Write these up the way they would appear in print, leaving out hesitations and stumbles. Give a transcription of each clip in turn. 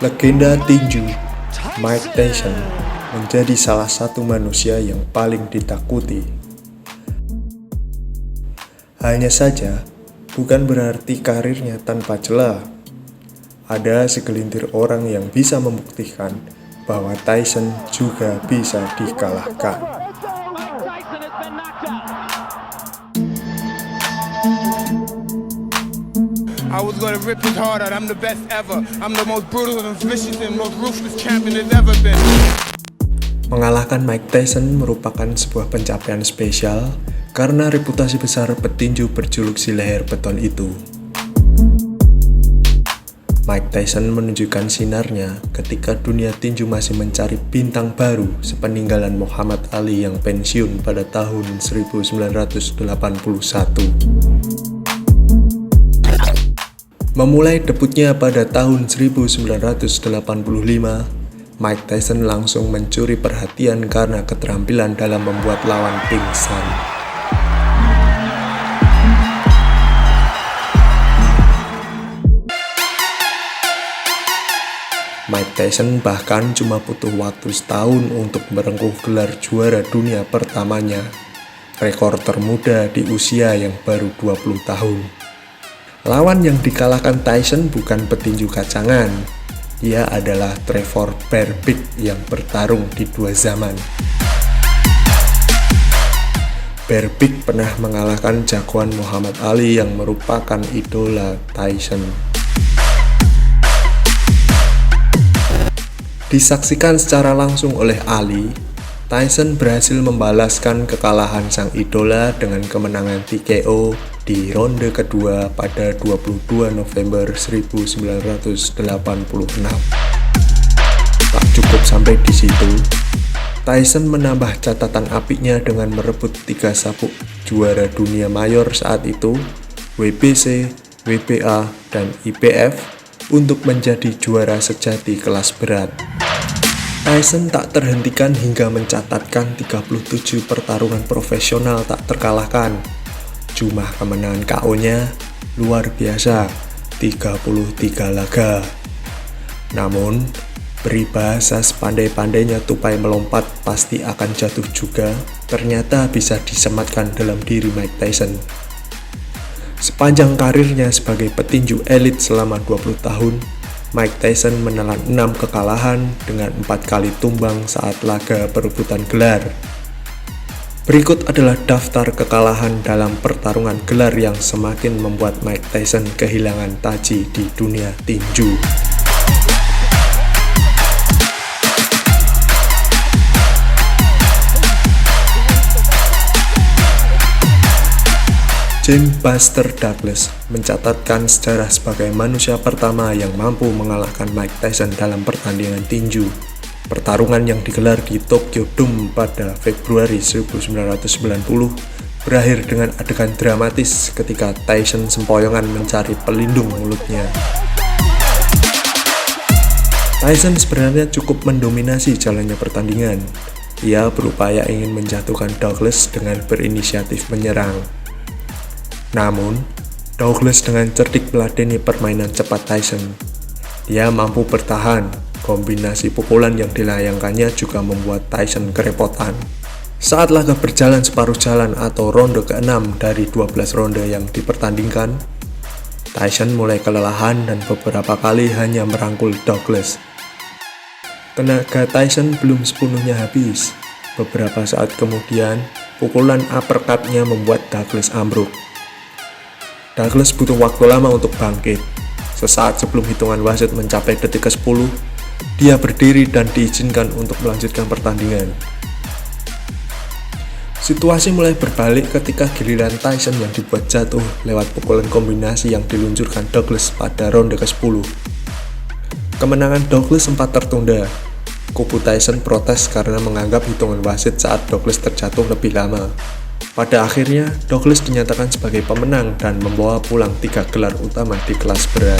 Legenda tinju Mike Tyson menjadi salah satu manusia yang paling ditakuti. Hanya saja, bukan berarti karirnya tanpa celah. Ada segelintir orang yang bisa membuktikan bahwa Tyson juga bisa dikalahkan. I was gonna rip his heart out. I'm the best ever. I'm the most brutal and vicious and most ruthless champion there's ever been. Mengalahkan Mike Tyson merupakan sebuah pencapaian spesial karena reputasi besar petinju berjuluk si leher beton itu. Mike Tyson menunjukkan sinarnya ketika dunia tinju masih mencari bintang baru sepeninggalan Muhammad Ali yang pensiun pada tahun 1981. Memulai debutnya pada tahun 1985, Mike Tyson langsung mencuri perhatian karena keterampilan dalam membuat lawan pingsan. Mike Tyson bahkan cuma butuh waktu setahun untuk merengkuh gelar juara dunia pertamanya, rekor termuda di usia yang baru 20 tahun. Lawan yang dikalahkan Tyson bukan petinju kacangan, dia adalah Trevor Berbick yang bertarung di dua zaman. Berbick pernah mengalahkan jagoan Muhammad Ali yang merupakan idola Tyson. Disaksikan secara langsung oleh Ali, Tyson berhasil membalaskan kekalahan sang idola dengan kemenangan TKO di ronde kedua pada 22 November 1986. Tak cukup sampai di situ, Tyson menambah catatan apiknya dengan merebut 3 sabuk juara dunia mayor saat itu, WBC, WBA, dan IBF untuk menjadi juara sejati kelas berat. Tyson tak terhentikan hingga mencatatkan 37 pertarungan profesional tak terkalahkan. Jumlah kemenangan KO-nya luar biasa, 33 laga. Namun, peribahasa sepandai-pandainya tupai melompat pasti akan jatuh juga, ternyata bisa disematkan dalam diri Mike Tyson. Sepanjang karirnya sebagai petinju elit selama 20 tahun, Mike Tyson menelan 6 kekalahan dengan 4 kali tumbang saat laga perebutan gelar. Berikut adalah daftar kekalahan dalam pertarungan gelar yang semakin membuat Mike Tyson kehilangan taji di dunia tinju. James Buster Douglas mencatatkan sejarah sebagai manusia pertama yang mampu mengalahkan Mike Tyson dalam pertandingan tinju. Pertarungan yang digelar di Tokyo Dome pada Februari 1990 berakhir dengan adegan dramatis ketika Tyson sempoyongan mencari pelindung mulutnya. Tyson sebenarnya cukup mendominasi jalannya pertandingan. Ia berupaya ingin menjatuhkan Douglas dengan berinisiatif menyerang. Namun, Douglas dengan cerdik meladeni permainan cepat Tyson. Dia mampu bertahan. Kombinasi pukulan yang dilayangkannya juga membuat Tyson kerepotan. Saat laga berjalan separuh jalan atau ronde ke-6 dari 12 ronde yang dipertandingkan, Tyson mulai kelelahan dan beberapa kali hanya merangkul Douglas. Tenaga Tyson belum sepenuhnya habis. Beberapa saat kemudian, pukulan uppercut-nya membuat Douglas ambruk. Douglas butuh waktu lama untuk bangkit. Sesaat sebelum hitungan wasit mencapai detik ke-10, dia berdiri dan diizinkan untuk melanjutkan pertandingan. Situasi mulai berbalik ketika giliran Tyson yang dibuat jatuh lewat pukulan kombinasi yang diluncurkan Douglas pada ronde ke-10. Kemenangan Douglas sempat tertunda. Kubu Tyson protes karena menganggap hitungan wasit saat Douglas terjatuh lebih lama. Pada akhirnya, Douglas dinyatakan sebagai pemenang dan membawa pulang 3 gelar utama di kelas berat.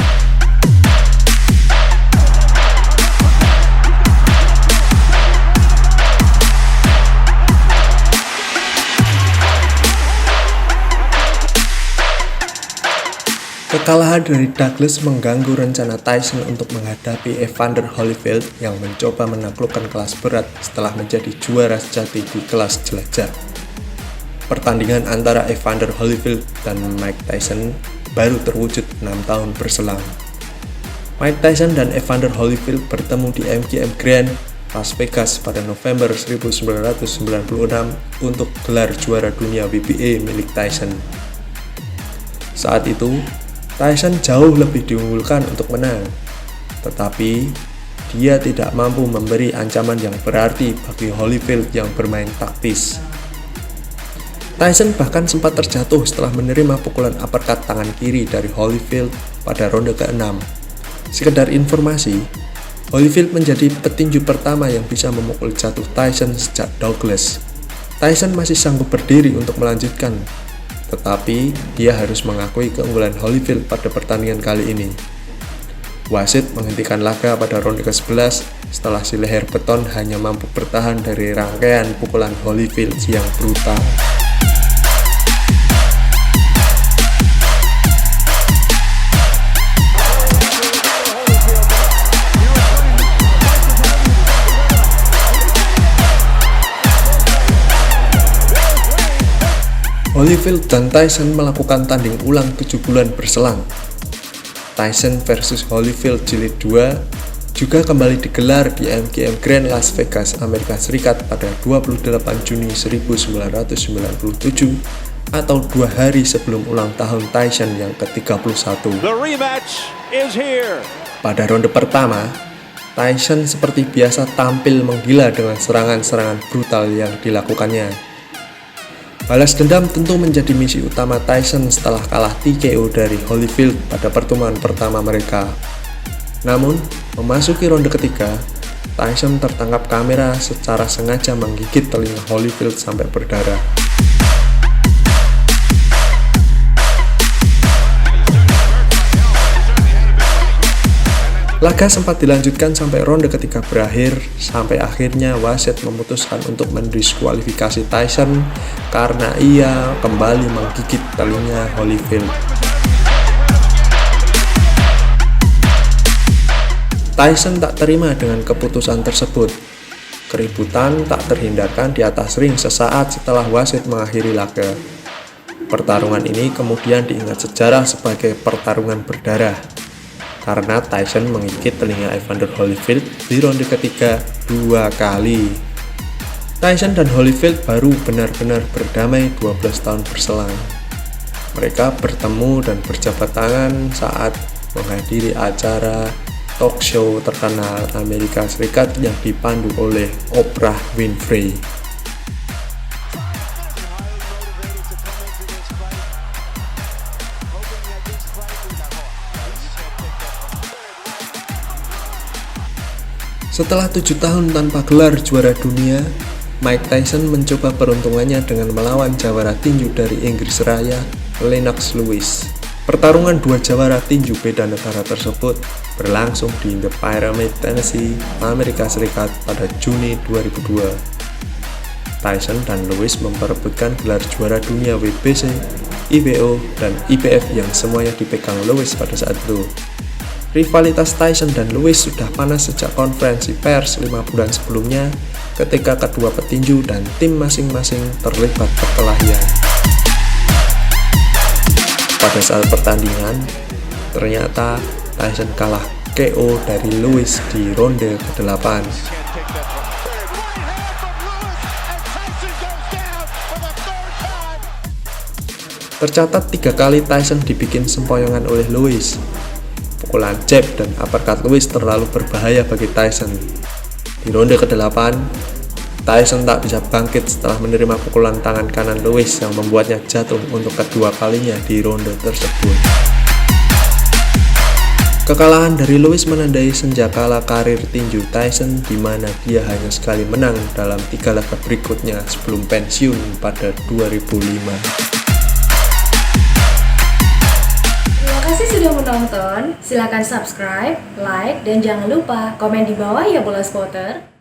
Kekalahan dari Douglas mengganggu rencana Tyson untuk menghadapi Evander Holyfield yang mencoba menaklukkan kelas berat setelah menjadi juara sejati di kelas jelajah. Pertandingan antara Evander Holyfield dan Mike Tyson baru terwujud 6 tahun berselang. Mike Tyson dan Evander Holyfield bertemu di MGM Grand, Las Vegas pada November 1996 untuk gelar juara dunia WBA milik Tyson. Saat itu, Tyson jauh lebih diunggulkan untuk menang, tetapi dia tidak mampu memberi ancaman yang berarti bagi Holyfield yang bermain taktis. Tyson bahkan sempat terjatuh setelah menerima pukulan uppercut tangan kiri dari Holyfield pada ronde ke-6. Sekedar informasi, Holyfield menjadi petinju pertama yang bisa memukul jatuh Tyson sejak Douglas. Tyson masih sanggup berdiri untuk melanjutkan, tetapi dia harus mengakui keunggulan Holyfield pada pertandingan kali ini. Wasit menghentikan laga pada ronde ke-11 setelah si leher beton hanya mampu bertahan dari rangkaian pukulan Holyfield yang brutal. Holyfield dan Tyson melakukan tanding ulang 7 bulan berselang. Tyson versus Holyfield Jilid 2 juga kembali digelar di MGM Grand Las Vegas, Amerika Serikat pada 28 Juni 1997 atau 2 hari sebelum ulang tahun Tyson yang ke-31. The rematch is here. Pada ronde pertama, Tyson seperti biasa tampil menggila dengan serangan-serangan brutal yang dilakukannya. Balas dendam tentu menjadi misi utama Tyson setelah kalah TKO dari Holyfield pada pertemuan pertama mereka. Namun, memasuki ronde ketiga, Tyson tertangkap kamera secara sengaja menggigit telinga Holyfield sampai berdarah. Laga sempat dilanjutkan sampai ronde ketiga berakhir, sampai akhirnya wasit memutuskan untuk mendiskualifikasi Tyson karena ia kembali menggigit telinga Holyfield. Tyson tak terima dengan keputusan tersebut. Keributan tak terhindarkan di atas ring sesaat setelah wasit mengakhiri laga. Pertarungan ini kemudian diingat sejarah sebagai pertarungan berdarah, karena Tyson menggigit telinga Evander Holyfield di ronde ketiga 2 kali. Tyson dan Holyfield baru benar-benar berdamai 12 tahun berselang. Mereka bertemu dan berjabat tangan saat menghadiri acara talk show terkenal Amerika Serikat yang dipandu oleh Oprah Winfrey. Setelah 7 tahun tanpa gelar juara dunia, Mike Tyson mencoba peruntungannya dengan melawan jawara tinju dari Inggris Raya, Lennox Lewis. Pertarungan dua jawara tinju beda negara tersebut berlangsung di The Pyramid, Tennessee, Amerika Serikat pada Juni 2002. Tyson dan Lewis memperebutkan gelar juara dunia WBC, IBO, dan IBF yang semuanya dipegang Lewis pada saat itu. Rivalitas Tyson dan Lewis sudah panas sejak konferensi pers 5 bulan sebelumnya ketika kedua petinju dan tim masing-masing terlibat perkelahian. Pada saat pertandingan, ternyata Tyson kalah KO dari Lewis di ronde ke-8. Tercatat 3 kali Tyson dibikin sempoyongan oleh Lewis. Pukulan jab dan uppercut Lewis terlalu berbahaya bagi Tyson. Di ronde ke-8, Tyson tak bisa bangkit setelah menerima pukulan tangan kanan Lewis yang membuatnya jatuh untuk kedua kalinya di ronde tersebut. Kekalahan dari Lewis menandai senjakala karir tinju Tyson, di mana dia hanya sekali menang dalam 3 laga berikutnya sebelum pensiun pada 2005. Terima kasih sudah menonton. Silakan subscribe, like, dan jangan lupa komen di bawah ya bola spotter.